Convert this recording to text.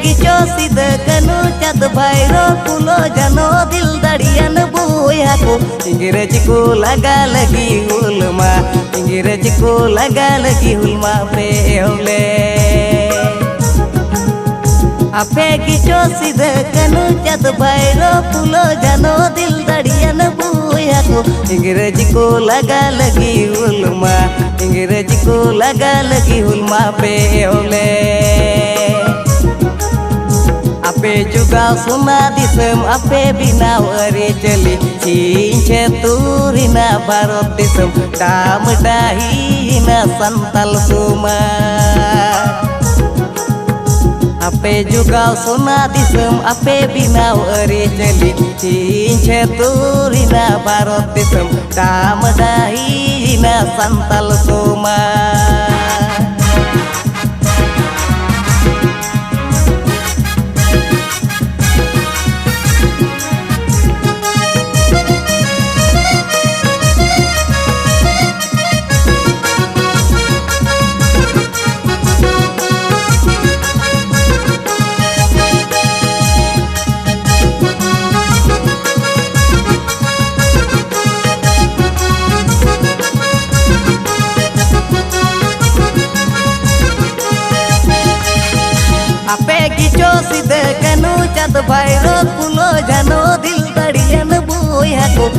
गिचो सिद कनु चद भैरो कुलो जनो दिल दड़ियन बुया को इंग्रेज को लगा लगी हुलमा इंग्रेज को लगा लगी हुलमा पे होले आपे गिचो सिद कनु चद भैरो कुलो जनो दिल दड़ियन बुया को इंग्रेज को लगा लगी हुलमा इंग्रेज को लगा लगी हुलमा पे होले आपे जुगा सुना दिसम आपे बिनाव अरे चली चींचे तुरिना भारत दिसम दाम दाहिना संताल सुमा आपे जुगा सुना दिसम आपे बिनाव अरे चली चींचे तुरिना भारत दिसम दाम दाहिना संताल सुमा आपे गिचो सिद कनु चद भैरो